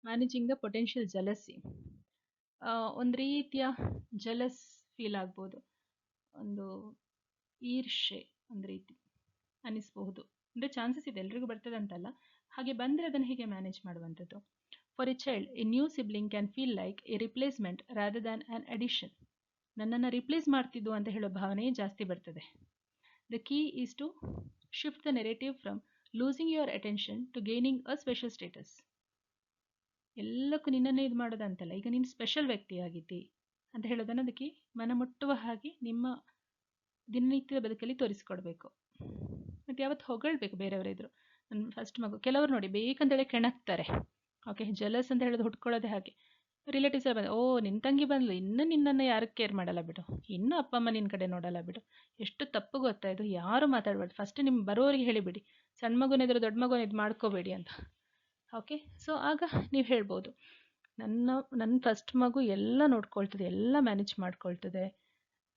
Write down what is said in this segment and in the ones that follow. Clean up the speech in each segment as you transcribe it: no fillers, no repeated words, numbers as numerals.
Managing the potential jealousy. ಒಂದು ರೀತಿಯ jealous feel ಆಗ್ಬೋದು, ಒಂದು ಈರ್ಷೆ ಒಂದು ರೀತಿ ಅನಿಸ್ಬಹುದು. ಅಂದರೆ ಚಾನ್ಸಸ್ ಇದೆ, ಎಲ್ರಿಗೂ ಬರ್ತದೆ ಅಂತಲ್ಲ. ಹಾಗೆ ಬಂದರೆ ಅದನ್ನು ಹೇಗೆ ಮ್ಯಾನೇಜ್ ಮಾಡುವಂಥದ್ದು. For a child, a new sibling can feel like a replacement rather than an addition. ನನ್ನನ್ನು ರಿಪ್ಲೇಸ್ ಮಾಡ್ತಿದ್ದು ಅಂತ ಹೇಳೋ ಭಾವನೆ ಜಾಸ್ತಿ ಬರ್ತದೆ. The key is to shift the narrative from losing your attention to gaining a special status. ಎಲ್ಲಕ್ಕೂ ನಿನ್ನನ್ನೇ ಇದು ಮಾಡೋದಂತಲ್ಲ, ಈಗ ನೀನು ಸ್ಪೆಷಲ್ ವ್ಯಕ್ತಿಯಾಗಿದ್ದಿ ಅಂತ ಹೇಳೋದನ್ನು ಅದಕ್ಕೆ ಮನಮುಟ್ಟುವ ಹಾಗೆ ನಿಮ್ಮ ದಿನನಿತ್ಯದ ಬದುಕಲ್ಲಿ ತೋರಿಸ್ಕೊಡ್ಬೇಕು. ಮತ್ತು ಯಾವತ್ತು ಹೊಗಳ್ಬೇಕು ಬೇರೆಯವರಿದ್ರು. ನನ್ನ ಫಸ್ಟ್ ಮಗು, ಕೆಲವರು ನೋಡಿ ಬೇಕಂತೇಳಿ ಕೆಣಕ್ತಾರೆ. ಓಕೆ, ಜಲಸ್ ಅಂತ ಹೇಳೋದು ಹುಟ್ಕೊಳ್ಳೋದೇ ಹಾಗೆ. ರಿಲೇಟಿವ್ಸ್ ಬಂದು, ಓ ನಿನ್ನ ತಂಗಿ ಬಂದ್ಲು, ಇನ್ನು ನಿನ್ನನ್ನು ಯಾರು ಕೇರ್ ಮಾಡಲ್ಲ ಬಿಡು, ಇನ್ನೂ ಅಪ್ಪ ಅಮ್ಮ ನಿನ್ನ ಕಡೆ ನೋಡಲ್ಲ ಬಿಡು. ಎಷ್ಟು ತಪ್ಪು ಗೊತ್ತಾ ಇದು. ಯಾರು ಮಾತಾಡಬಾರ್ದು. ಫಸ್ಟ್ ನಿಮ್ಮ ಬರೋರಿಗೆ ಹೇಳಿಬಿಡಿ, ಸಣ್ಣ ಮಗುನಿದ್ರು ದೊಡ್ಡ ಮಗುನ ಇದು ಮಾಡ್ಕೋಬೇಡಿ ಅಂತ. ಓಕೆ, ಸೊ ಆಗ ನೀವು ಹೇಳ್ಬೋದು, ನನ್ನ ಫಸ್ಟ್ ಮಗು ಎಲ್ಲ ನೋಡ್ಕೊಳ್ತದೆ, ಎಲ್ಲ ಮ್ಯಾನೇಜ್ ಮಾಡ್ಕೊಳ್ತದೆ,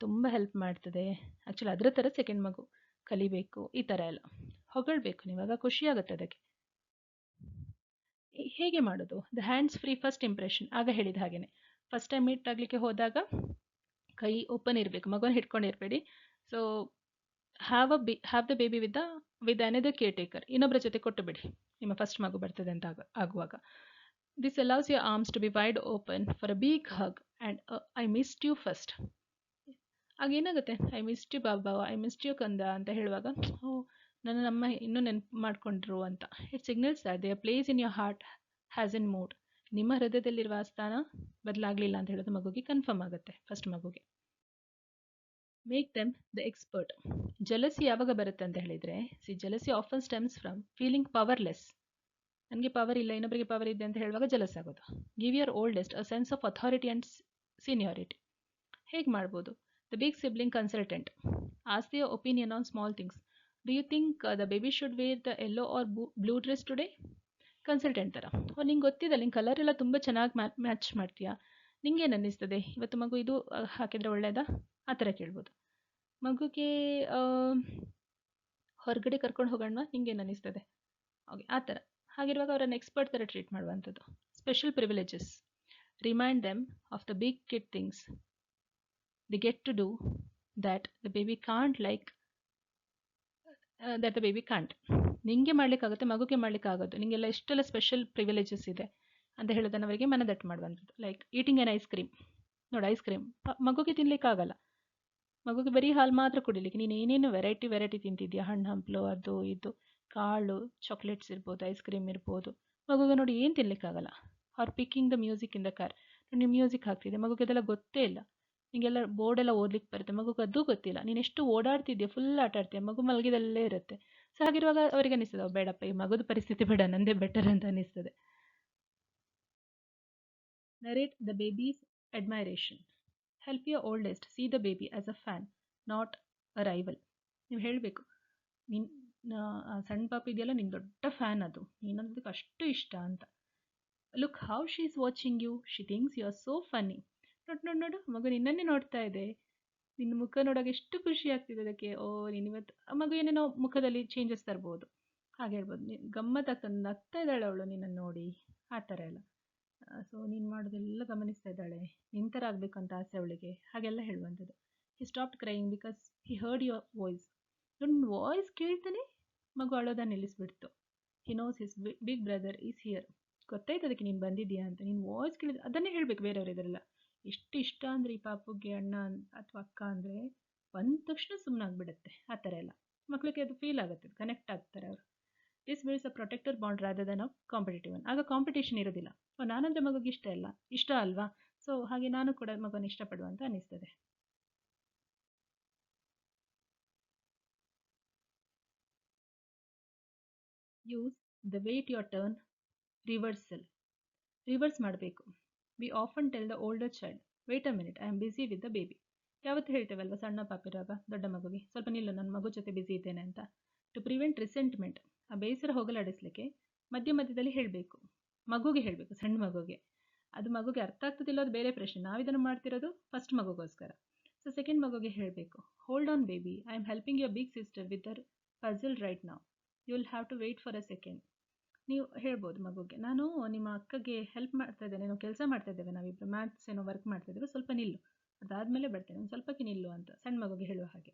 ತುಂಬ ಹೆಲ್ಪ್ ಮಾಡ್ತದೆ. ಆ್ಯಕ್ಚುಲಿ ಅದರ ಥರ ಸೆಕೆಂಡ್ ಮಗು ಕಲಿಬೇಕು, ಈ ಥರ ಎಲ್ಲ ಹೊಗಳ್ಬೇಕು ನೀವಾಗ, ಖುಷಿಯಾಗುತ್ತೆ ಅದಕ್ಕೆ. ಹೇಗೆ ಮಾಡೋದು? The hands free first impression. ಆಗ ಹೇಳಿದ ಹಾಗೇನೆ, ಫಸ್ಟ್ ಟೈಮ್ ಮೀಟ್ ಆಗಲಿಕ್ಕೆ ಹೋದಾಗ ಕೈ ಓಪನ್ ಇರಬೇಕು, ಮಗುನ ಹಿಡ್ಕೊಂಡಿರಬೇಡಿ. So have the baby with another caretaker. ಇನ್ನೊಬ್ಬರ ಜೊತೆ ಕೊಟ್ಟು ಬಿಡಿ ನಿಮ್ಮ ಫಸ್ಟ್ ಮಗು ಬರ್ತದೆ ಅಂತ ಆಗುವಾಗ. This allows your arms to be wide open for a big hug and I missed you first. ಆಗೇನಾಗುತ್ತೆ, ಐ ಮಿಸ್ಡ್ ಯು ಬಾಬಾ, ಐ ಮಿಸ್ಡ್ ಯು ಕಂದ ಅಂತ ಹೇಳುವಾಗ, ಓ ನನ್ನ ನಮ್ಮ ಇನ್ನೂ ನೆನಪು ಮಾಡ್ಕೊಂಡ್ರು ಅಂತ. It signals that their place in your heart hasn't moved. ನಿಮ್ಮ ಹೃದಯದಲ್ಲಿರುವ ಸ್ಥಾನ ಬದಲಾಗಲಿಲ್ಲ ಅಂತ ಹೇಳೋದು ಮಗುಗೆ ಕನ್ಫರ್ಮ್ ಆಗುತ್ತೆ, ಫಸ್ಟ್ ಮಗುಗೆ. Make them the expert. Jealousy ಯಾವಾಗ ಬರುತ್ತೆ ಅಂತ ಹೇಳಿದರೆ, jealousy often stems from feeling powerless. ನನಗೆ ಪವರ್ ಇಲ್ಲ, ಇನ್ನೊಬ್ಬರಿಗೆ ಪವರ್ ಇದೆ ಅಂತ ಹೇಳುವಾಗ ಜಲಸ್ ಆಗೋದು. Give your oldest a sense of authority and seniority. ಹೇಗೆ ಮಾಡ್ಬೋದು? The big sibling consultant. Ask their opinion on small things. Do you think the baby should wear the yellow or blue dress today? Consultant ಥರ. ನಿಂಗೆ ಗೊತ್ತಿದೆ, ನಿಂಗೆ colour ಎಲ್ಲ ತುಂಬ ಚೆನ್ನಾಗಿ match ಮಾಡ್ತೀಯಾ, ನಿಂಗೇನು ಅನ್ನಿಸ್ತದೆ ಇವತ್ತು ಮಗು ಇದು ಹಾಕಿದರೆ ಒಳ್ಳೆಯದಾ? ಆ ಥರ ಕೇಳ್ಬೋದು. ಮಗುಗೆ ಹೊರಗಡೆ ಕರ್ಕೊಂಡು ಹೋಗೋಣ, ನಿಂಗೇನು ಅನ್ನಿಸ್ತದೆ? ಓಕೆ, ಆ ಥರ. ಹಾಗಿರುವಾಗ ಅವರನ್ನು ಎಕ್ಸ್ಪರ್ಟ್ ಥರ ಟ್ರೀಟ್ ಮಾಡುವಂಥದ್ದು. Special privileges. Remind them of the big kid things they get to do that the baby can't like that the baby can't. ನಿಂಗೆ ಮಾಡಲಿಕ್ಕಾಗುತ್ತೆ, ಮಗುಗೆ ಮಾಡಲಿಕ್ಕಾಗೋದು. ನಿಂಗೆಲ್ಲ ಎಷ್ಟೆಲ್ಲ ಸ್ಪೆಷಲ್ ಪ್ರಿವಿಲೇಜಸ್ ಇದೆ ಅಂತ ಹೇಳೋದನ್ನು ಅವರಿಗೆ ಮನದಟ್ಟು ಮಾಡುವಂಥದ್ದು. Like eating an ice cream. ನೋಡಿ, ಐಸ್ ಕ್ರೀಮ್ ಮಗುಗೆ ತಿನ್ನಲಿಕ್ಕಾಗಲ್ಲ, ಮಗುಗೆ ಬರೀ ಹಾಲು ಮಾತ್ರ ಕುಡಿಲಿಕ್ಕೆ. ನೀನು ಏನೇನು ವೆರೈಟಿ ತಿಂತಿದ್ಯಾ, ಹಣ್ಣು ಹಂಪಲು ಅದು ಇದು, ಕಾಳು, ಚಾಕ್ಲೇಟ್ಸ್ ಇರ್ಬೋದು, ಐಸ್ ಕ್ರೀಮ್ ಇರ್ಬೋದು, ಮಗುಗೆ ನೋಡಿ ಏನು ತಿನ್ನಲಿಕ್ಕಾಗಲ್ಲ. Are picking the music in the car. ನೀವು ಮ್ಯೂಸಿಕ್ ಹಾಕ್ತಿದ್ದೆ, ಮಗುಗೆ ಅದೆಲ್ಲ ಗೊತ್ತೇ ಇಲ್ಲ. ನಿಮಗೆಲ್ಲ ಬೋರ್ಡೆಲ್ಲ ಓದ್ಲಿಕ್ಕೆ ಬರುತ್ತೆ, ಮಗುಗೆ ಅದು ಗೊತ್ತಿಲ್ಲ. ನೀನು ಎಷ್ಟು ಓಡಾಡ್ತಿದ್ಯಾ, ಫುಲ್ ಆಟ ಆಡ್ತೀಯ, ಮಗು ಮಲಗಿದಲ್ಲೇ ಇರುತ್ತೆ. ಸೊ ಹಾಗಿರುವಾಗ ಅವ್ರಿಗೆ ಅನ್ನಿಸ್ತದೆ, ಬೇಡಪ್ಪ ಈ ಮಗುದ ಪರಿಸ್ಥಿತಿ ಬೇಡ, ನಂದೇ ಬೆಟರ್ ಅಂತ ಅನ್ನಿಸ್ತದೆ. Narrate the baby's admiration. Help your oldest see the baby as a fan, not a rival. ನೀವು ಹೇಳಬೇಕು, ನೀನು ಸಣ್ಣ ಪಾಪ ಇದೆಯಲ್ಲ, ನಿನ್ನ ದೊಡ್ಡ ಫ್ಯಾನ್, ಅದು ನೀನಂದಕ್ಕೆ ಅಷ್ಟು ಇಷ್ಟ ಅಂತ. Look how she is watching you, she thinks you are so funny. ನೋಡು ಮಗು ನಿನ್ನನ್ನೇ ನೋಡ್ತಾ ಇದೆ, ನಿನ್ನ ಮುಖ ನೋಡೋಕೆ ಎಷ್ಟು ಖುಷಿ ಆಗ್ತಿದೆ ಅದಕ್ಕೆ. ಓ ನೀನು ಇವತ್ತು ಮಗು ಏನೇನೋ ಮುಖದಲ್ಲಿ ಚೇಂಜಸ್ ತರ್ಬೋದು, ಹಾಗೆ ಹೇಳ್ಬೋದು. ಗಮ್ಮತ್ತಾಗ್ತದೆ, ನಗ್ತಾ ಇದ್ದಾಳೆ ಅವಳು ನಿನ್ನನ್ನು ನೋಡಿ, ಆ ಥರ ಎಲ್ಲ. ಸೊ ನೀನು ಮಾಡೋದೆಲ್ಲ ಗಮನಿಸ್ತಾ ಇದ್ದಾಳೆ, ನಿನ್ನ ಥರ ಆಗಬೇಕಂತ ಆಸೆ ಅವಳಿಗೆ, ಹಾಗೆಲ್ಲ ಹೇಳುವಂಥದ್ದು. He stop crying because he heard your voice. ನನ್ನ ವಾಯ್ಸ್ ಕೇಳ್ತಾನೆ ಮಗು ಅಳೋದನ್ನು ನಿಲ್ಲಿಸ್ಬಿಡ್ತು. He knows his big brother is here. ಗೊತ್ತಾಯ್ತು ಅದಕ್ಕೆ ನೀನು ಬಂದಿದ್ದೀಯಾ ಅಂತ. ನೀನು ವಾಯ್ಸ್ ಕೇಳಿದ್ರೆ ಅದನ್ನೇ ಹೇಳಬೇಕು ಬೇರೆಯವರು ಇದರೆಲ್ಲ. ಎಷ್ಟು ಇಷ್ಟ ಅಂದರೆ ಈ ಪಾಪುಗೆ ಅಣ್ಣ ಅಥವಾ ಅಕ್ಕ ಅಂದರೆ ಬಂದ ತಕ್ಷಣ ಸುಮ್ಮನಾಗ್ಬಿಡುತ್ತೆ, ಆ ಥರ ಎಲ್ಲ. ಮಕ್ಕಳಿಗೆ ಅದು ಫೀಲ್ ಆಗುತ್ತೆ, ಕನೆಕ್ಟ್ ಆಗ್ತಾರೆ ಅವರು. This builds a protector bond rather than a competitive one. ಆಗ ಕಾಂಪಿಟೇಷನ್ ಇರೋದಿಲ್ಲ. ನಾನಂದರೆ ಮಗುಗೆ ಇಷ್ಟ ಅಲ್ವಾ, ಸೊ ಹಾಗೆ ನಾನು ಕೂಡ ಮಗನ ಇಷ್ಟಪಡುವಂತ ಅನ್ನಿಸ್ತದೆ. Use the wait your turn reverse ಮಾಡಬೇಕು. We often tell the older child, wait a minute, I am busy with the baby. ಯಾವತ್ತು ಹೇಳ್ತೇವಲ್ವ ಸಣ್ಣ ಪಾಪಿರುವಾಗ ದೊಡ್ಡ ಮಗುಗೆ, ಸ್ವಲ್ಪ ನಿಲ್ಲು, ನನ್ನ ಮಗು ಜೊತೆ ಬಿಸಿ ಇದ್ದೇನೆ ಅಂತ. ಟು ಪ್ರಿವೆಂಟ್ ರಿಸೆಂಟ್ಮೆಂಟ್, ಆ ಬೇಸರ ಹೋಗಲಾಡಿಸ್ಲಿಕ್ಕೆ ಮಧ್ಯದಲ್ಲಿ ಹೇಳಬೇಕು, ಮಗುಗೆ ಹೇಳಬೇಕು, ಸಣ್ಣ ಮಗುಗೆ. ಅದು ಮಗುಗೆ ಅರ್ಥ ಆಗ್ತದಿಲ್ಲ, ಅದು ಬೇರೆ ಪ್ರಶ್ನೆ. ನಾವಿದನ್ನು ಮಾಡ್ತಿರೋದು ಫಸ್ಟ್ ಮಗುಗೋಸ್ಕರ. ಸೊ ಸೆಕೆಂಡ್ ಮಗುಗೆ ಹೇಳಬೇಕು, hold on baby, I am helping your big sister with their puzzle right now, you will have to wait for a second. ನೀವು ಹೇಳ್ಬೋದು ಮಗುಗೆ, ನಾನು ನಿಮ್ಮ ಅಕ್ಕಗೆ ಹೆಲ್ಪ್ ಮಾಡ್ತಾ ಇದ್ದೇನೆ, ನಾವು ಕೆಲಸ ಮಾಡ್ತಾ ಇದ್ದೇವೆ, ನಾವಿಬ್ಬರು ಮ್ಯಾಥ್ಸ್ ಏನೋ ವರ್ಕ್ ಮಾಡ್ತಾ ಇದ್ದೇವೆ, ಸ್ವಲ್ಪ ನಿಲ್ಲು, ಅದಾದಮೇಲೆ ಬರ್ತೇನೆ, ಒಂದು ಸ್ವಲ್ಪಕ್ಕೆ ನಿಲ್ಲು ಅಂತ ಸಣ್ಣ ಮಗುಗೆ ಹೇಳುವ ಹಾಗೆ.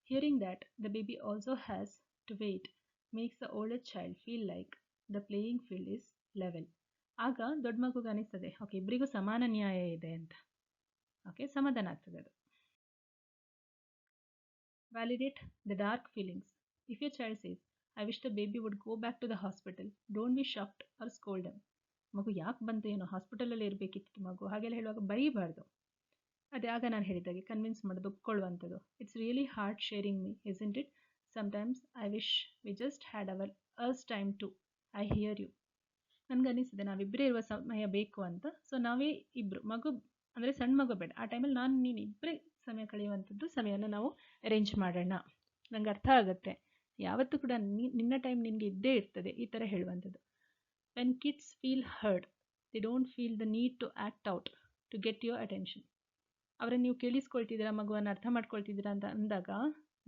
Hearing that the baby also has to wait makes the older child feel like the playing field is level. ಆಗ ದೊಡ್ಡ ಮಗುಗೆ ಅನಿಸ್ತದೆ, ಓಕೆ ಇಬ್ಬರಿಗೂ ಸಮಾನ ನ್ಯಾಯ ಇದೆ ಅಂತ. ಓಕೆ, ಸಮಾಧಾನ ಆಗ್ತದೆ ಅದು. Validate the dark feelings. If your child says, I wish the baby would go back to the hospital, don't be shocked or scold them. ಮಗು ಯಾಕೆ ಬಂತು ಏನೋ, ಹಾಸ್ಪಿಟಲಲ್ಲಿ ಇರಬೇಕಿತ್ತು ಮಗು, ಹಾಗೆಲ್ಲ ಹೇಳುವಾಗ ಬರೀಬಾರ್ದು. ಅದೇ ಆಗ ನಾನು ಹೇಳಿದಾಗೆ ಕನ್ವಿನ್ಸ್ ಮಾಡೋದು, ಒಪ್ಕೊಳ್ಳುವಂಥದ್ದು. It's really hard sharing me isn't it, sometimes I wish we just had our us time too, I hear you. ನನಗನ್ನಿಸ್ತದೆ ನಾವಿಬ್ಬರೇ ಇರುವ ಸಮಯ ಬೇಕು ಅಂತ. ಸೊ ನಾವೇ ಇಬ್ಬರು, ಮಗು ಅಂದರೆ ಸಣ್ಣ ಮಗು ಬೇಡ, ಆ ಟೈಮಲ್ಲಿ ನಾನು ನೀನು ಇಬ್ಬರೇ ಸಮಯ ಕಳೆಯುವಂಥದ್ದು ಸಮಯನ ನಾವು ಅರೇಂಜ್ ಮಾಡೋಣ. ನಂಗೆ ಅರ್ಥ ಆಗುತ್ತೆ, ಯಾವತ್ತೂ ಕೂಡ ನಿನ್ನ ಟೈಮ್ ನಿನಗೆ ಇದ್ದೇ ಇರ್ತದೆ, ಈ ಥರ ಹೇಳುವಂಥದ್ದು. When kids feel heard they don't feel the need to act out to get your attention. ಅವರನ್ನು ನೀವು ಕೇಳಿಸ್ಕೊಳ್ತಿದ್ದೀರಾ, ಮಗುವನ್ನು ಅರ್ಥ ಮಾಡ್ಕೊಳ್ತಿದ್ದೀರಾ ಅಂತ ಅಂದಾಗ,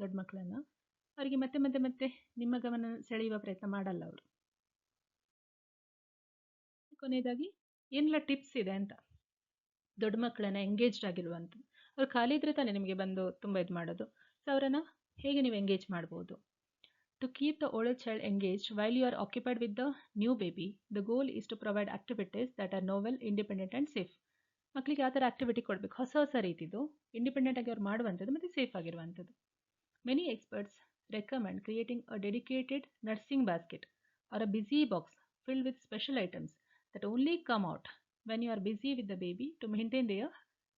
ದೊಡ್ಡ ಮಕ್ಕಳನ್ನು, ಅವರಿಗೆ ಮತ್ತೆ ಮತ್ತೆ ಮತ್ತೆ ನಿಮ್ಮ ಗಮನ ಸೆಳೆಯುವ ಪ್ರಯತ್ನ ಮಾಡಲ್ಲ ಅವರು. ಕೊನೆಯದಾಗಿ ಏನೆಲ್ಲ ಟಿಪ್ಸ್ ಇದೆ ಅಂತ, ದೊಡ್ಡ ಮಕ್ಕಳನ್ನ ಎಂಗೇಜ್ಡ್ ಆಗಿರುವಂಥದ್ದು. ಅವ್ರು ಖಾಲಿ ಇದ್ರೆ ತಾನೇ ನಿಮಗೆ ಬಂದು ತುಂಬ ಇದು ಮಾಡೋದು. ಸೊ ಅವರನ್ನು ಹೇಗೆ ನೀವು ಎಂಗೇಜ್ ಮಾಡ್ಬೋದು? To keep the older child engaged while you are occupied with the new baby, the goal is to provide activities that are novel, independent and safe. ಮಕ್ಕಳಿಗೆ ಆ ಥರ ಆಕ್ಟಿವಿಟಿ ಕೊಡಬೇಕು, ಹೊಸ ಹೊಸ ರೀತಿದು, ಇಂಡಿಪೆಂಡೆಂಟ್ ಆಗಿ ಅವ್ರು ಮಾಡುವಂಥದ್ದು ಮತ್ತು ಸೇಫ್ ಆಗಿರುವಂಥದ್ದು. Many experts recommend creating a dedicated nursing basket or a busy box filled with special items that only come out when you are busy with the baby to maintain their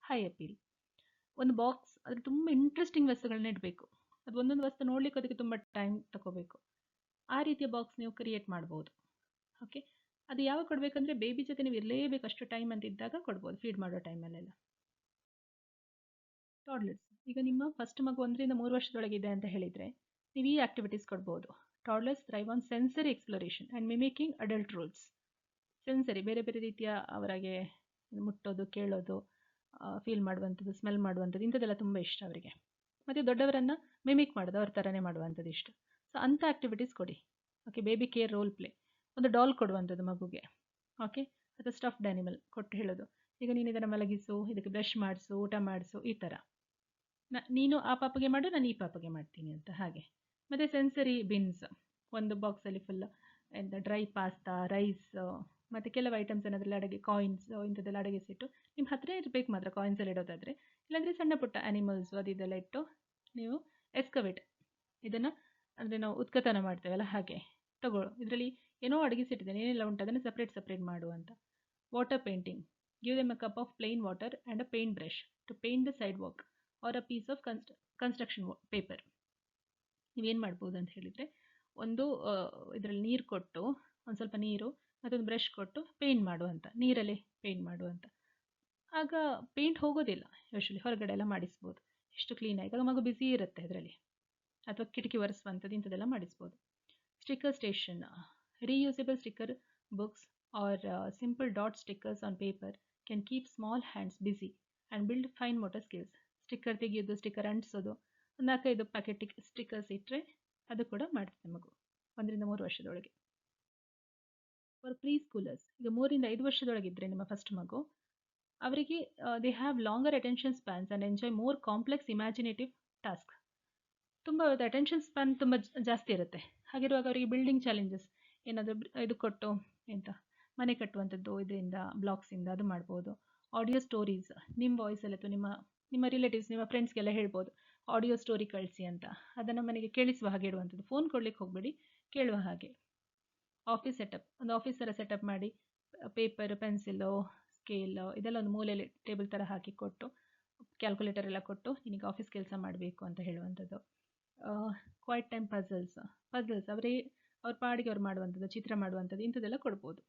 high appeal. ಒಂದು box ಅದ್ರ ತುಂಬ interesting ವಸ್ತುಗಳನ್ನ ಇಡಬೇಕು, ಅದು ಒಂದೊಂದು ವಸ್ತು ನೋಡ್ಲಿಕ್ಕೆ ಅದಕ್ಕೆ ತುಂಬ ಟೈಮ್ ತಗೋಬೇಕು. ಆ ರೀತಿಯ ಬಾಕ್ಸ್ ನೀವು ಕ್ರಿಯೇಟ್ ಮಾಡ್ಬೋದು. ಓಕೆ, ಅದು ಯಾವಾಗ ಕೊಡಬೇಕಂದ್ರೆ ಬೇಬಿ ಜೊತೆ ನೀವು ಇರಲೇಬೇಕು ಅಷ್ಟು ಟೈಮ್ ಅಂತ ಇದ್ದಾಗ ಕೊಡ್ಬೋದು, ಫೀಡ್ ಮಾಡೋ ಟೈಮಲ್ಲೆಲ್ಲ. ಟಾಡ್ಲರ್ಸ್, ಈಗ ನಿಮ್ಮ ಫಸ್ಟ್ ಮಗು 1-3 ವರ್ಷದೊಳಗಿದೆ ಅಂತ ಹೇಳಿದರೆ ನೀವು ಈ ಆಕ್ಟಿವಿಟೀಸ್ ಕೊಡ್ಬೋದು. ಟಾಡ್ಲರ್ಸ್ thrive on sensory exploration and ಮಿಮಿಕಿಂಗ್ adult rules. Sensory, ಬೇರೆ ಬೇರೆ ರೀತಿಯ ಅವರಿಗೆ ಮುಟ್ಟೋದು, ಕೇಳೋದು, ಫೀಲ್ ಮಾಡುವಂಥದ್ದು, ಸ್ಮೆಲ್ ಮಾಡುವಂಥದ್ದು, ಇಂಥದ್ದೆಲ್ಲ ತುಂಬ ಇಷ್ಟ ಅವರಿಗೆ. ಮತ್ತು ದೊಡ್ಡವರನ್ನು ಮಿಮಿಕ್ ಮಾಡೋದು, ಅವ್ರ ಥರನೇ ಮಾಡುವಂಥದ್ದು ಇಷ್ಟ. ಸೊ ಅಂಥ ಆ್ಯಕ್ಟಿವಿಟೀಸ್ ಕೊಡಿ. Okay, baby care role play, ಒಂದು ಡಾಲ್ ಕೊಡುವಂಥದ್ದು ಮಗುಗೆ. ಓಕೆ, ಅಥವಾ ಸ್ಟಫ್ಡ್ ಆ್ಯನಿಮಲ್ ಕೊಟ್ಟು ಹೇಳೋದು, ಈಗ ನೀನು ಇದನ್ನು ಮಲಗಿಸು, ಇದಕ್ಕೆ ಬ್ರಷ್ ಮಾಡಿಸು, ಊಟ ಮಾಡಿಸು, ಈ ಥರ. ನೀನು ಆ ಪಾಪಗೆ ಮಾಡು, ನಾನು ಈ ಪಾಪಗೆ ಮಾಡ್ತೀನಿ ಅಂತ ಹಾಗೆ. ಮತ್ತು ಸೆನ್ಸರಿ ಬಿನ್ಸ್, ಒಂದು ಬಾಕ್ಸಲ್ಲಿ ಫುಲ್ ಎಂತ ಡ್ರೈ ಪಾಸ್ತಾ, ರೈಸ್, ಮತ್ತು ಕೆಲವು ಐಟಮ್ಸ್ ಏನಾದ್ರಲ್ಲಿ ಅಡುಗೆ, ಕಾಯಿನ್ಸ್, ಇಂಥದ್ದೆಲ್ಲ ಅಡಗಿಸಿಟ್ಟು ನಿಮ್ಮ ಹತ್ರ ಇರಬೇಕು ಮಾತ್ರ, ಕಾಯಿನ್ಸಲ್ಲಿ ಇಡೋದಾದರೆ. ಇಲ್ಲಾಂದರೆ ಸಣ್ಣ ಪುಟ್ಟ ಆ್ಯನಿಮಲ್ಸು ಅದು ಇದೆಲ್ಲ ಇಟ್ಟು ನೀವು ಎಸ್ಕವೇಟ್, ಇದನ್ನು ಅಂದರೆ ನಾವು ಉತ್ಕತನ ಮಾಡ್ತೇವಲ್ಲ ಹಾಗೆ ತಗೊಳ್ಳು, ಇದರಲ್ಲಿ ಏನೋ ಅಡಗಿಸಿಟ್ಟಿದ್ದೇನೆ, ಏನೆಲ್ಲ ಉಂಟು ಅದನ್ನು ಸಪ್ರೇಟ್ ಮಾಡು ಅಂತ. Water painting, give them a cup of plain water and a paint brush to paint the sidewalk or a piece of construction paper. ನೀವೇನು ಮಾಡ್ಬೋದು ಅಂತ ಹೇಳಿದರೆ, ಒಂದು ಇದರಲ್ಲಿ ನೀರು ಕೊಟ್ಟು, ಒಂದು ಸ್ವಲ್ಪ ನೀರು ಮತ್ತೊಂದು ಬ್ರಷ್ ಕೊಟ್ಟು ಪೇಂಟ್ ಮಾಡು ಅಂತ, ನೀರಲ್ಲೇ ಪೇಂಟ್ ಮಾಡು ಅಂತ. ಆಗ ಪೇಂಟ್ ಹೋಗೋದಿಲ್ಲ, ಯೂಶ್ವಲಿ ಹೊರಗಡೆ ಎಲ್ಲ ಮಾಡಿಸ್ಬೋದು, ಎಷ್ಟು ಕ್ಲೀನಾಗಿ. ಆಗ ಮಗು ಬಿಸಿ ಇರುತ್ತೆ ಅದರಲ್ಲಿ, ಅಥವಾ ಕಿಟಕಿ ಒರೆಸುವಂಥದ್ದು, ಇಂಥದ್ದೆಲ್ಲ ಮಾಡಿಸ್ಬೋದು. Sticker station, reusable sticker books or simple dot stickers on paper can keep small hands busy and build fine motor skills. Sticker ತೆಗೆಯೋದು, ಸ್ಟಿಕ್ಕರ್ ಅಂಟಿಸೋದು, ಒಂದು 4-5 ಪ್ಯಾಕೆಟ್ ಸ್ಟಿಕ್ಕರ್ಸ್ ಇಟ್ಟರೆ ಅದು ಕೂಡ ಮಾಡ್ತದೆ ಮಗು 1-3 ವರ್ಷದೊಳಗೆ. ಫಾರ್ ಪ್ರೀ ಸ್ಕೂಲರ್ಸ್, ಈಗ 3-5 ವರ್ಷದೊಳಗಿದ್ದರೆ ನಿಮ್ಮ ಫಸ್ಟ್ ಮಗು, ಅವರಿಗೆ they have longer attention spans and enjoy more complex imaginative task. ತುಂಬ ಅಟೆನ್ಷನ್ ಸ್ಪ್ಯಾನ್ ತುಂಬ ಜಾಸ್ತಿ ಇರುತ್ತೆ. ಹಾಗಿರುವಾಗ ಅವರಿಗೆ ಬಿಲ್ಡಿಂಗ್ ಚಾಲೆಂಜಸ್ ಏನಾದರೂ ಇದು ಕೊಟ್ಟು, ಎಂತ ಮನೆ ಕಟ್ಟುವಂಥದ್ದು, ಇದರಿಂದ ಬ್ಲಾಕ್ಸಿಂದ ಅದು ಮಾಡ್ಬೋದು. ಆಡಿಯೋ ಸ್ಟೋರೀಸ್, ನಿಮ್ಮ ವಾಯ್ಸಲ್ಲಿ ಅಥವಾ ನಿಮ್ಮ ರಿಲೇಟಿವ್ಸ್, ನಿಮ್ಮ ಫ್ರೆಂಡ್ಸ್ಗೆಲ್ಲ ಹೇಳ್ಬೋದು, ಆಡಿಯೋ ಸ್ಟೋರಿ ಕಳಿಸಿ ಅಂತ. ಅದನ್ನು ಮನೆಗೆ ಕೇಳಿಸುವ ಹಾಗೆ ಇಡುವಂಥದ್ದು, ಫೋನ್ ಕೊಡ್ಲಿಕ್ಕೆ ಹೋಗಬೇಡಿ, ಕೇಳುವ ಹಾಗೆ. ಆಫೀಸ್ ಸೆಟಪ್, ಒಂದು ಆಫೀಸ್ ಥರ ಸೆಟಪ್ ಮಾಡಿ, ಪೇಪರ್, ಪೆನ್ಸಿಲು, ಸ್ಕೇಲ್ ಇದೆಲ್ಲ ಒಂದು ಮೂಲೆಯಲ್ಲಿ ಟೇಬಲ್ ಥರ ಹಾಕಿ ಕೊಟ್ಟು, ಕ್ಯಾಲ್ಕುಲೇಟರ್ ಎಲ್ಲ ಕೊಟ್ಟು, ನಿನಗೆ ಆಫೀಸ್ ಕೆಲಸ ಮಾಡಬೇಕು ಅಂತ ಹೇಳುವಂಥದ್ದು. ಕ್ವೈಟ್ ಟೈಮ್ ಪಝಲ್ಸ್ ಅವ್ರ ಪಾಡಿಗೆ ಅವ್ರು ಮಾಡುವಂಥದ್ದು, ಚಿತ್ರ ಮಾಡುವಂಥದ್ದು, ಇಂಥದ್ದೆಲ್ಲ ಕೊಡ್ಬೋದು.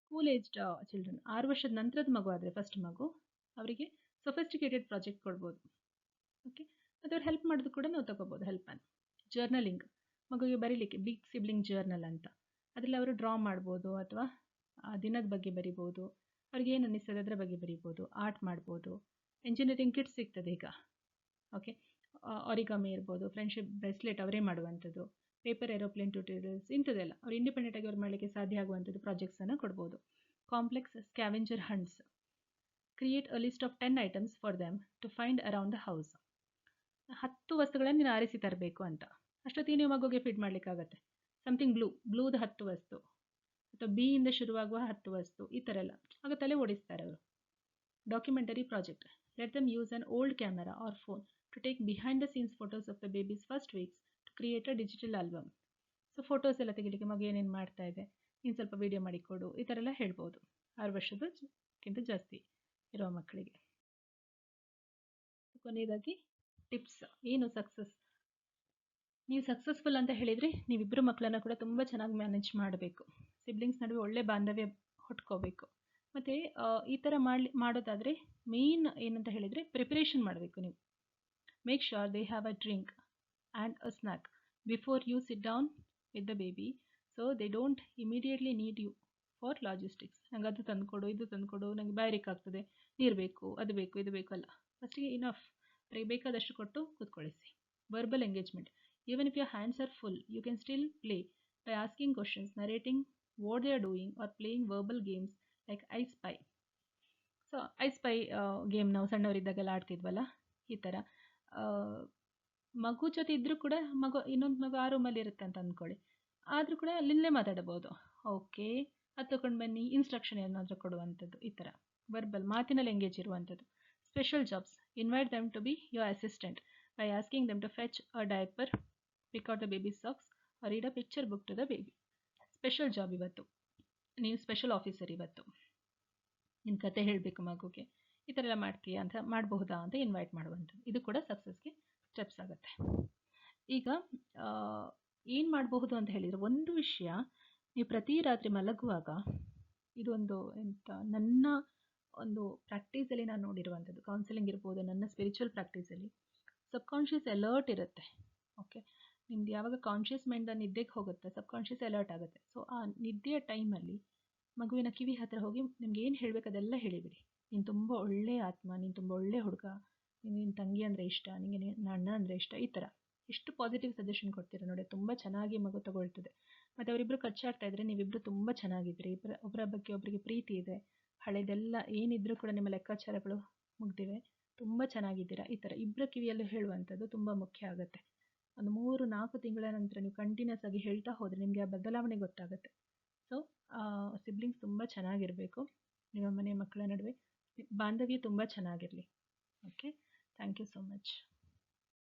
ಸ್ಕೂಲ್ ಏಜ್ಡ್ ಚಿಲ್ಡ್ರನ್, 6 ವರ್ಷದ ನಂತರದ ಮಗು ಆದರೆ ಫಸ್ಟ್ ಮಗು, ಅವರಿಗೆ ಸೊಫಿಸ್ಟಿಕೇಟೆಡ್ ಪ್ರಾಜೆಕ್ಟ್ ಕೊಡ್ಬೋದು. ಓಕೆ, ಮತ್ತು ಅವ್ರು ಹೆಲ್ಪ್ ಮಾಡೋದು ಕೂಡ ನಾವು ತಗೋಬೋದು ಹೆಲ್ಪನ್ನು. ಜರ್ನಲಿಂಗ್, ಮಗುವಿಗೆ ಬರೀಲಿಕ್ಕೆ ಬಿಗ್ ಸಿಬ್ಲಿಂಗ್ ಜರ್ನಲ್ ಅಂತ, ಅದರಲ್ಲಿ ಅವರು ಡ್ರಾ ಮಾಡ್ಬೋದು, ಅಥವಾ ದಿನದ ಬಗ್ಗೆ ಬರಿಬೋದು, ಅವ್ರಿಗೆ ಏನು ಅನ್ನಿಸ್ತದೆ ಅದರ ಬಗ್ಗೆ ಬರಿಬೋದು, ಆರ್ಟ್ ಮಾಡ್ಬೋದು. ಇಂಜಿನಿಯರಿಂಗ್ ಕಿಟ್ಸ್ ಸಿಗ್ತದೆ ಈಗ. ಓಕೆ, ಆರಿಗಾಮಿ ಇರ್ಬೋದು, ಫ್ರೆಂಡ್ಶಿಪ್ ಬ್ರೇಸ್ಲೆಟ್ ಅವರೇ ಮಾಡುವಂಥದ್ದು, ಪೇಪರ್ ಏರೋಪ್ಲೇನ್ ಟ್ಯೂಟೋರಿಯಲ್ಸ್ ಇಂಥದ್ದೆಲ್ಲ ಅವ್ರು ಇಂಡಿಪೆಂಡೆಂಟಾಗಿ ಅವ್ರು ಮಾಡಲಿಕ್ಕೆ ಸಾಧ್ಯ ಆಗುವಂಥದ್ದು ಪ್ರಾಜೆಕ್ಟ್ಸನ್ನು ಕೊಡ್ಬೋದು. Complex scavenger hunts, create a list of 10 items for them to find around the house. 10 ವಸ್ತುಗಳನ್ನು ನೀನು ಆರಿಸಿ ತರಬೇಕು ಅಂತ. ಅಷ್ಟೊತ್ತಿಗೆ ನೀವು ಮಗುಗೆ ಫೀಡ್ ಮಾಡಲಿಕ್ಕಾಗತ್ತೆ. ಸಮಥಿಂಗ್ ಬ್ಲೂದು 10 ವಸ್ತು ಅಥವಾ ಬಿ ಇಂದ ಶುರುವಾಗುವ 10 ವಸ್ತು, ಈ ಥರ ಎಲ್ಲ ಆಗ ತಲೆ ಓಡಿಸ್ತಾರೆ ಅವರು. Documentary project, let them use an old camera or phone to take behind the scenes photos of the baby's first weeks to create a digital album. So photos ಎಲ್ಲ ತೆಗಿಲಿಕ್ಕೆ ಮಗು ಏನೇನು ಮಾಡ್ತಾ ಇದೆ, ನೀನು ಸ್ವಲ್ಪ ವೀಡಿಯೋ ಮಾಡಿಕೊಡು, ಈ ಥರ ಎಲ್ಲ ಹೇಳ್ಬೋದು 6 ವರ್ಷದಕ್ಕಿಂತ ಜಾಸ್ತಿ ಇರುವ ಮಕ್ಕಳಿಗೆ. ಕೊನೆಯದಾಗಿ ಟಿಪ್ಸ್, ಏನು ಸಕ್ಸಸ್. ನೀವು ಸಕ್ಸಸ್ಫುಲ್ ಅಂತ ಹೇಳಿದರೆ ನೀವಿಬ್ಬರು ಮಕ್ಕಳನ್ನ ಕೂಡ ತುಂಬ ಚೆನ್ನಾಗಿ ಮ್ಯಾನೇಜ್ ಮಾಡಬೇಕು. ಸಿಬ್ಲಿಂಗ್ಸ್ ನಡುವೆ ಒಳ್ಳೆ ಬಾಂಧವ್ಯ ಹೊಟ್ಕೋಬೇಕು. ಮತ್ತು ಈ ಥರ ಮಾಡೋದಾದರೆ ಮೇನ್ ಏನಂತ ಹೇಳಿದರೆ ಪ್ರಿಪರೇಷನ್ ಮಾಡಬೇಕು ನೀವು. Make sure they have a drink and a snack before you sit down with the baby, so they don't immediately need you for logistics. ನಂಗೆ ಅದು ತಂದುಕೊಡು, ಇದು ತಂದುಕೊಡು, ನನಗೆ ಬಾಯಾರಿಕಾಗ್ತದೆ, ನೀರು ಬೇಕು, ಅದು ಬೇಕು, ಇದು ಬೇಕು ಅಲ್ಲ. ಫಸ್ಟಿಗೆ ಇನಫ್ ಅವ್ರಿಗೆ ಬೇಕಾದಷ್ಟು ಕೊಟ್ಟು ಕೂತ್ಕೊಳ್ಳಿಸಿ. Verbal engagement, even if your hands are full, you can still play by asking questions, narrating what they are doing, or playing verbal games like I Spy. So I spy game ನಾವು ಸಣ್ಣವರಿದ್ದಾಗೆಲ್ಲ ಆಡ್ತಿದ್ವಲ್ಲ, ಈ ಥರ ಮಗು ಜೊತೆ ಇದ್ದರೂ ಕೂಡ ಇನ್ನೊಂದು ಮಗು ಆ ರೂಮಲ್ಲಿ ಇರುತ್ತೆ ಅಂತ ಅಂದ್ಕೊಳ್ಳಿ, ಆದರೂ ಕೂಡ ಅಲ್ಲಿಂದಲೇ ಮಾತಾಡಬಹುದು. ಓಕೆ, ಅದು ತಗೊಂಡು ಬನ್ನಿ, ಇನ್ಸ್ಟ್ರಕ್ಷನ್ ಏನಾದರೂ ಕೊಡುವಂಥದ್ದು, ಈ ಥರ ವರ್ಬಲ್ ಮಾತಿನಲ್ಲಿ ಎಂಗೇಜ್ ಇರುವಂಥದ್ದು. Special jobs, invite them to be your assistant by asking them to fetch a diaper, pick out the baby's socks, or read a picture book to the baby. Special job ಇವತ್ತು, ನೀವು special officer ಇವತ್ತು, ನಿನ್ನ ಕತೆ ಹೇಳಬೇಕು ಮಗುಗೆ, ಈ ಥರ ಎಲ್ಲ ಮಾಡ್ತೀಯಾ ಅಂತ, ಮಾಡಬಹುದಾ ಅಂತ ಇನ್ವೈಟ್ ಮಾಡುವಂಥದ್ದು. ಇದು ಕೂಡ ಸಕ್ಸಸ್ಗೆ ಸ್ಟೆಪ್ಸ್ ಆಗುತ್ತೆ. ಈಗ ಏನು ಮಾಡಬಹುದು ಅಂತ ಹೇಳಿದರೆ, ಒಂದು ವಿಷಯ, ನೀವು ಪ್ರತಿ ರಾತ್ರಿ ಮಲಗುವಾಗ ಇದೊಂದು ನನ್ನ ಒಂದು ಪ್ರಾಕ್ಟೀಸಲ್ಲಿ ನಾನು ನೋಡಿರುವಂಥದ್ದು, ಕೌನ್ಸಿಲಿಂಗ್ ಇರ್ಬೋದು, ನನ್ನ ಸ್ಪಿರಿಚುವಲ್ ಪ್ರಾಕ್ಟೀಸಲ್ಲಿ ಸಬ್ಕಾನ್ಷಿಯಸ್ ಅಲರ್ಟ್ ಇರುತ್ತೆ. ಓಕೆ, ನಿಮ್ದು ಯಾವಾಗ ಕಾನ್ಷಿಯಸ್ ಮೈಂಡ್ ನಿದ್ದೆಗೆ ಹೋಗುತ್ತೆ, ಸಬ್ಕಾನ್ಷಿಯಸ್ ಅಲರ್ಟ್ ಆಗುತ್ತೆ. ಸೊ ಆ ನಿದ್ದೆಯ ಟೈಮಲ್ಲಿ ಮಗುವಿನ ಕಿವಿ ಹತ್ತಿರ ಹೋಗಿ ನಿಮ್ಗೆ ಏನು ಹೇಳಬೇಕು ಅದೆಲ್ಲ ಹೇಳಿಬಿಡಿ. ನೀನು ತುಂಬ ಒಳ್ಳೆಯ ಆತ್ಮ, ನೀನು ತುಂಬ ಒಳ್ಳೆಯ ಹುಡುಗ, ನಿನ್ನ ತಂಗಿ ಅಂದರೆ ಇಷ್ಟ, ನಿನಗೆ ನನ್ನ ಅಣ್ಣ ಅಂದರೆ ಇಷ್ಟ, ಈ ಥರ ಎಷ್ಟು ಪಾಸಿಟಿವ್ ಸಜೆಷನ್ ಕೊಡ್ತೀರ ನೋಡಿ, ತುಂಬ ಚೆನ್ನಾಗಿ ಮಗು ತಗೊಳ್ತದೆ. ಮತ್ತು ಅವರಿಬ್ಬರು ಕಚ್ಚಾಡ್ತಾ ಇದ್ದರೆ ನೀವಿಬ್ಬರು ತುಂಬ ಚೆನ್ನಾಗಿದ್ದೀರಿ, ಒಬ್ಬರ ಬಗ್ಗೆ ಒಬ್ಬರಿಗೆ ಪ್ರೀತಿ ಇದೆ, ಹಳೆದೆಲ್ಲ ಏನಿದ್ರೂ ಕೂಡ ನಿಮ್ಮ ಲೆಕ್ಕಾಚಾರಗಳು ಮುಗ್ದಿವೆ, ತುಂಬ ಚೆನ್ನಾಗಿದ್ದೀರಾ, ಈ ಥರ ಇಬ್ಬರ ಕಿವಿಯಲ್ಲೂ ಹೇಳುವಂಥದ್ದು ತುಂಬ ಮುಖ್ಯ ಆಗುತ್ತೆ. ಒಂದು 3-4 ತಿಂಗಳ ನಂತರ ನೀವು ಕಂಟಿನ್ಯೂಸ್ ಆಗಿ ಹೇಳ್ತಾ ಹೋದರೆ ನಿಮಗೆ ಆ ಬದಲಾವಣೆ ಗೊತ್ತಾಗುತ್ತೆ. ಸೊ ಸಿಬ್ಲಿಂಗ್ಸ್ ತುಂಬ ಚೆನ್ನಾಗಿರಬೇಕು, ನಿಮ್ಮ ಮನೆ ಮಕ್ಕಳ ನಡುವೆ ಬಾಂಧವ್ಯ ತುಂಬ ಚೆನ್ನಾಗಿರಲಿ. Okay, thank you so much.